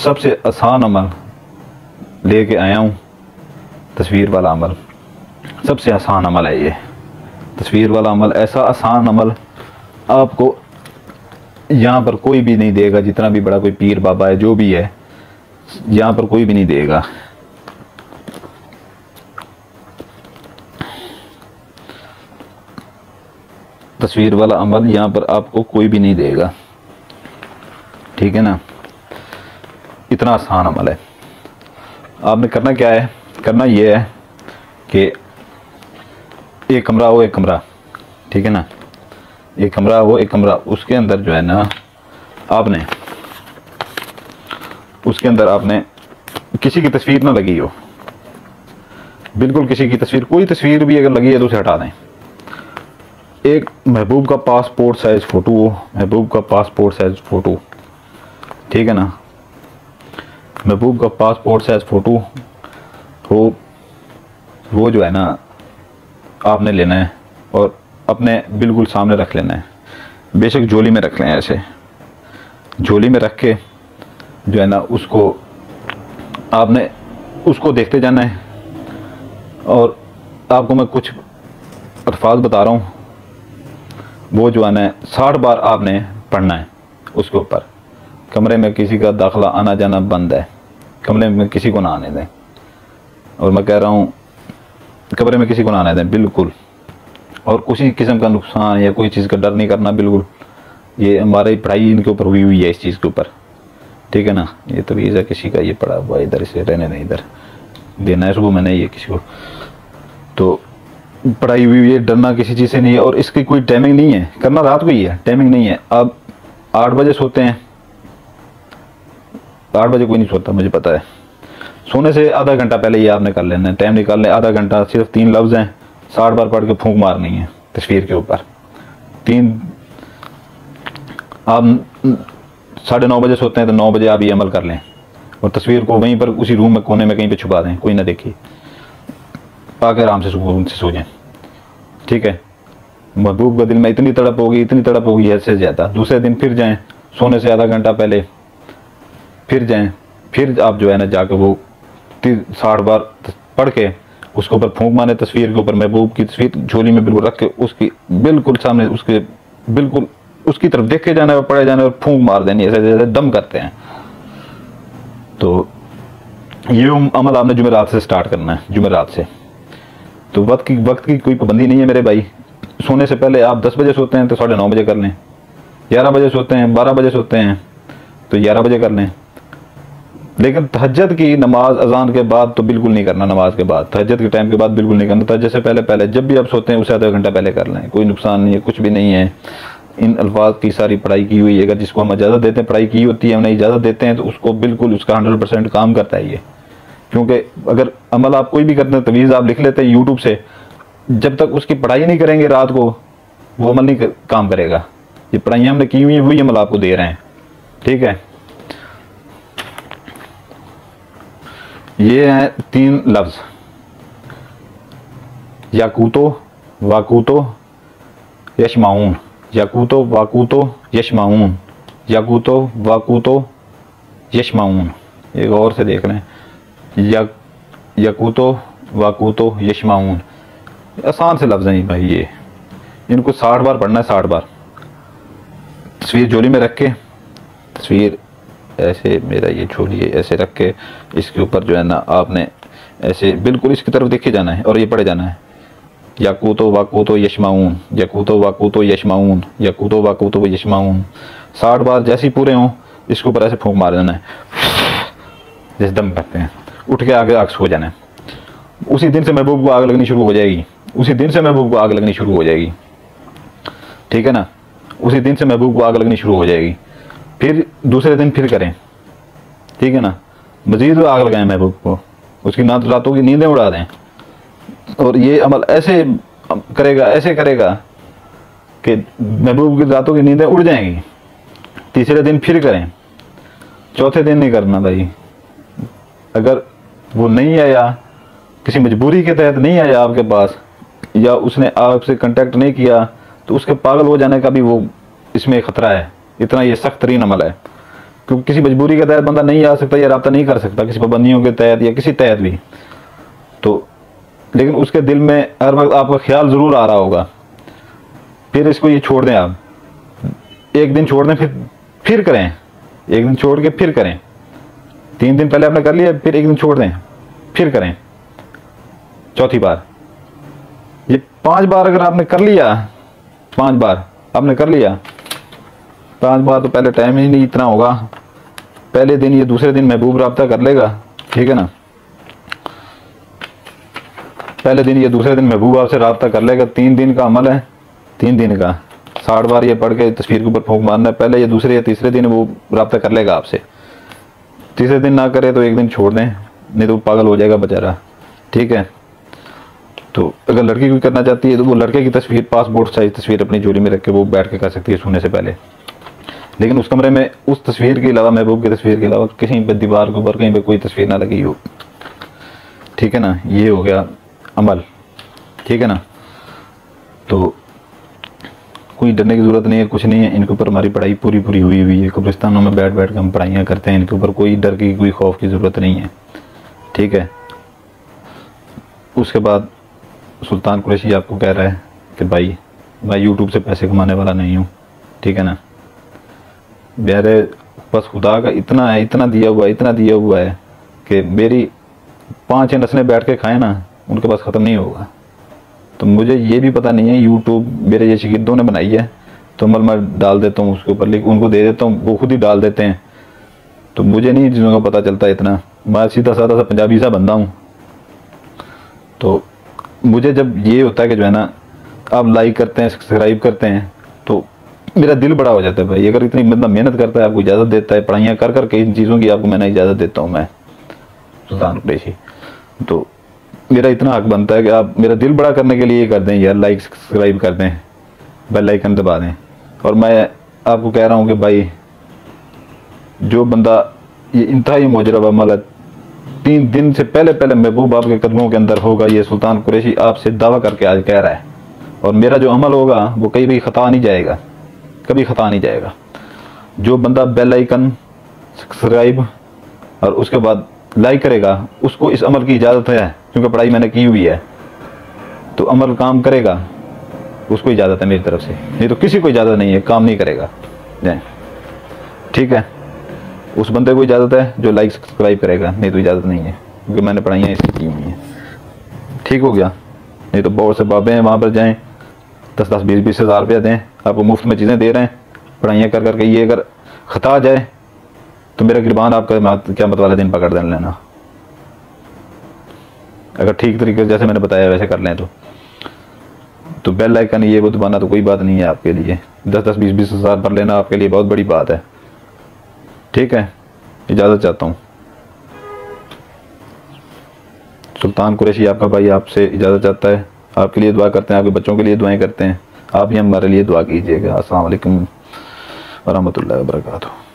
सबसे आसान अमल लेके आया हूँ, तस्वीर वाला अमल। सबसे आसान अमल है ये तस्वीर वाला अमल। ऐसा आसान अमल आपको यहाँ पर कोई भी नहीं देगा, जितना भी बड़ा कोई पीर बाबा है जो भी है, यहाँ पर कोई भी नहीं देगा। तस्वीर वाला अमल यहाँ पर आपको कोई भी नहीं देगा, ठीक है ना। इतना आसान अमल है। आपने करना क्या है, करना ये है कि एक कमरा हो, एक कमरा, ठीक है ना, एक कमरा हो, एक कमरा, उसके अंदर जो है ना आपने, उसके अंदर आपने किसी की तस्वीर ना लगी हो, बिल्कुल किसी की तस्वीर, कोई तस्वीर भी अगर लगी है तो उसे हटा दें। एक महबूब का पासपोर्ट साइज फ़ोटो हो, महबूब का पासपोर्ट साइज फ़ोटो, ठीक है ना, महबूब का पासपोर्ट साइज फ़ोटो हो, वो जो है ना आपने लेना है और अपने बिल्कुल सामने रख लेना है। बेशक झोली में रख लें, ऐसे झोली में रख के जो है ना उसको आपने उसको देखते जाना है। और आपको मैं कुछ अल्फाज बता रहा हूँ, वो जो है ना 60 बार आपने पढ़ना है उसके ऊपर। कमरे में किसी का दाखिला आना जाना बंद है, कमरे में किसी को ना आने दें। और मैं कह रहा हूँ कमरे में किसी को ना आने दें बिल्कुल। और किसी किस्म का नुकसान या कोई चीज़ का डर नहीं करना बिल्कुल। ये हमारी पढ़ाई इनके ऊपर हुई हुई है, इस चीज़ के ऊपर, ठीक है ना। ये तो वीज़ा किसी का ये पड़ा हुआ है, इधर इसे रहने नहीं, इधर देना है सुबह मैंने ये किसी को, तो पढ़ाई हुई है, डरना किसी चीज़ से नहीं है। और इसकी कोई टाइमिंग नहीं है, करना रात को ही है, टाइमिंग नहीं है। आप 8 बजे सोते हैं, 8 बजे कोई नहीं सोता मुझे पता है। सोने से आधा घंटा पहले ये आपने कर लेना है, टाइम निकाल लें आधा घंटा। सिर्फ 3 लफ्ज़ हैं, 60 बार पढ़ के फूंक मारनी है तस्वीर के ऊपर। 3 आप 9:30 बजे सोते हैं तो 9 बजे आप ये अमल कर लें और तस्वीर को वहीं पर उसी रूम में कोने में कहीं पे छुपा दें, कोई ना देखे, आके आराम से सुकून से सो जाएं, ठीक है। महबूब का दिल में इतनी तड़प होगी, इतनी तड़प होगी हद से ज़्यादा। दूसरे दिन फिर जाएं, सोने से आधा घंटा पहले फिर जाएं, फिर आप जो है ना जाकर वो 60 बार पढ़ के उसके ऊपर फूंक मारे तस्वीर के ऊपर। महबूब की तस्वीर झोली में बिल्कुल रख के उसकी बिल्कुल सामने, उसके बिल्कुल उसकी तरफ देखे जाना है, पढ़े जाना है और फूंक मार देनी, ऐसे जैसे दम करते हैं। तो ये अमल आपने जुमेरात से स्टार्ट करना है, जुमेरात से। तो वक्त की कोई पाबंदी नहीं है मेरे भाई। सोने से पहले आप 10 बजे सोते हैं तो 9:30 बजे कर लें, 11 बजे सोते हैं, 12 बजे सोते हैं तो 11 बजे कर लें। लेकिन तहज्जुद की नमाज अजान के बाद तो बिल्कुल नहीं करना, नमाज के बाद, तहज्जुद के टाइम के बाद बिल्कुल नहीं करना। तहज्जुद से पहले जब भी आप सोते हैं उससे आधा घंटा पहले कर लें, कोई नुकसान नहीं है, कुछ भी नहीं है। इन अल्फाज की सारी पढ़ाई की हुई है, अगर जिसको हम इजाज़त देते हैं, पढ़ाई की होती है, हमने इजाज़त देते हैं तो उसको बिल्कुल उसका 100% काम करता है ये। क्योंकि अगर अमल आप कोई भी करते हैं, तवीज़ आप लिख लेते हैं यूट्यूब से, जब तक उसकी पढ़ाई नहीं करेंगे रात को वो अमल नहीं काम करेगा। ये पढ़ाइयाँ हमने की हुई है, वही अमल आपको दे रहे हैं, ठीक है। ये हैं 3 लफ्ज़, याकूतो वाकूतो यशमाऊन, याकूतो वाकूतो यशमाऊन, याकूतो वाकूतो यशमाऊन। एक और से देख लें, याकूतो वाकूतो यशमाऊन। आसान से लफ्ज़ हैं भाई ये, इनको 60 बार पढ़ना है, 60 बार। तस्वीर झोली में रख के, तस्वीर ऐसे, मेरा ये झोली है, ऐसे रख के इसके ऊपर जो है ना आपने ऐसे बिल्कुल इसकी तरफ देखे जाना है और ये पढ़े जाना है, याकूतो वाकूतो यशमाऊन, याकूतो वाकूतो यशमाऊन, याकूतो वाकूतो यशमाऊन। 60 बार जैसे ही पूरे हों इसके ऊपर ऐसे फूंक मार देना है, जैसे दम करते हैं। उठ के आगे आग सो जाना है। उसी दिन से महबूब को आग लगनी शुरू हो जाएगी, उसी दिन से महबूब को आग लगनी शुरू हो जाएगी, ठीक है ना। उसी दिन से महबूब को आग लगनी शुरू हो जाएगी। फिर दूसरे दिन फिर करें, ठीक है ना। मजीद आग लगाएं महबूब को, उसकी रातों की नींदें उड़ा दें। और ये अमल ऐसे करेगा, ऐसे करेगा कि महबूब की रातों की नींदें उड़ जाएंगी। तीसरे दिन फिर करें, चौथे दिन नहीं करना भाई। अगर वो नहीं आया, किसी मजबूरी के तहत नहीं आया आपके पास, या उसने आपसे कांटेक्ट नहीं किया, तो उसके पागल हो जाने का भी वो इसमें ख़तरा है। इतना ये सख्त तरीन अमल है। क्योंकि किसी मजबूरी के तहत बंदा नहीं आ सकता या रब्ता नहीं कर सकता, किसी पाबंदियों के तहत या किसी तहत भी, तो लेकिन उसके दिल में हर वक्त आपका ख्याल ज़रूर आ रहा होगा। फिर इसको ये छोड़ दें, आप एक दिन छोड़ दें, फिर करें, एक दिन छोड़ के फिर करें। 3 दिन पहले आपने कर लिया, फिर एक दिन छोड़ दें, फिर करें, चौथी बार। ये 5 बार अगर आपने कर लिया, 5 बार आपने कर लिया, 5 बार तो पहले टाइम ही नहीं इतना होगा। पहले दिन ये दूसरे दिन महबूब रब्ता कर लेगा, ठीक है ना, पहले दिन ये दूसरे दिन महबूब आपसे रब्ता कर लेगा। 3 दिन का अमल है, 3 दिन का 60 बार ये पढ़ के तस्वीर के ऊपर फूंक मारना है। पहले ये दूसरे या तीसरे दिन वो रब्ता कर लेगा आपसे। तीसरे दिन ना करे तो एक दिन छोड़ दें, नहीं तो पागल हो जाएगा बेचारा, ठीक है। तो अगर लड़की कोई करना चाहती है तो वो लड़के की तस्वीर, पासपोर्ट साइज तस्वीर अपनी झोली में रख के वो बैठ के कर सकती है सोने से पहले। लेकिन उस कमरे में उस तस्वीर के अलावा, महबूब की तस्वीर के अलावा कहीं पे दीवार के ऊपर कहीं पे कोई तस्वीर ना लगी हो, ठीक है ना। ये हो गया अमल, ठीक है ना। तो कोई डरने की ज़रूरत नहीं है, कुछ नहीं है। इनके ऊपर हमारी पढ़ाई पूरी हुई है। कब्रिस्तानों में बैठ बैठ के हम पढ़ाइयाँ करते हैं, इनके ऊपर कोई डर की, कोई खौफ की ज़रूरत नहीं है, ठीक है। उसके बाद सुल्तान कुरैशी आपको कह रहा है कि भाई मैं यूट्यूब से पैसे कमाने वाला नहीं हूँ, ठीक है ना। मेरे बस खुदा का इतना है, इतना दिया हुआ है कि मेरी 5 नस्लें बैठ के खाएं ना, उनके पास ख़त्म नहीं होगा। तो मुझे ये भी पता नहीं है, यूट्यूब मेरे ये शागिर्दों ने बनाई है, तो मैं डाल देता हूँ उसके ऊपर, लेकिन उनको दे देता हूँ, वो खुद ही डाल देते हैं। तो मुझे नहीं चीज़ों का पता चलता इतना, मैं सीधा साधा सा पंजाबी सा बंदा हूँ। तो मुझे जब ये होता है कि जो है ना आप लाइक करते हैं, सब्सक्राइब करते हैं, तो मेरा दिल बड़ा हो जाता है भाई। अगर इतनी बंदा मेहनत करता है, आपको इजाज़त देता है, पढ़ाइयाँ कर कर के इन चीज़ों की आपको मैंने इजाज़त देता हूँ, मैं सुल्तान कुरैशी, तो मेरा इतना हक बनता है कि आप मेरा दिल बड़ा करने के लिए कर दें यार, लाइक सब्सक्राइब कर दें, बेल आइकन दबा दें। और मैं आपको कह रहा हूँ कि भाई जो बंदा ये इंतहाई मुजरब अमल है, 3 दिन से पहले महबूब आपके कदमों के अंदर होगा, ये सुल्तान कुरैशी आपसे दावा करके आज कह रहा है। और मेरा जो अमल होगा वो कहीं भी ख़ता नहीं जाएगा, कभी ख़ता नहीं जाएगा। जो बंदा बेल आइकन, सब्सक्राइब और उसके बाद लाइक करेगा, उसको इस अमल की इजाज़त है, क्योंकि पढ़ाई मैंने की हुई है। तो अमल काम करेगा, उसको इजाज़त है मेरी तरफ से, नहीं तो किसी को इजाज़त नहीं है, काम नहीं करेगा, ठीक है। उस बंदे को इजाज़त है जो लाइक सब्सक्राइब करेगा, नहीं तो इजाज़त नहीं है, क्योंकि मैंने पढ़ाइयाँ इसकी की हुई हैं, ठीक हो गया। नहीं तो बहुत से बाबे हैं, वहाँ पर जाएँ, 10-10, 20-20 हज़ार रुपया दें, आपको मुफ्त में चीज़ें दे रहे हैं, पढ़ाइयाँ कर करके। ये अगर ख़ता जाए तो मेरा गिरबान आपका क़यामत वाले दिन पकड़ देने लेना। अगर ठीक तरीके से जैसे मैंने बताया वैसे कर लें तो बेल आइकन ये वो दबाना तो कोई बात नहीं है आपके लिए। 10-10, 20-20 हज़ार भर लेना आपके लिए बहुत बड़ी बात है, ठीक है। इजाज़त चाहता हूँ। सुल्तान कुरैशी आपका भाई आपसे इजाज़त चाहता है, आपके लिए दुआ करते हैं, आपके बच्चों के लिए दुआएं करते हैं, आप भी हमारे लिए दुआ कीजिएगा। अस्सलाम वालेकुम व रहमतुल्लाहि व बरकातुहू।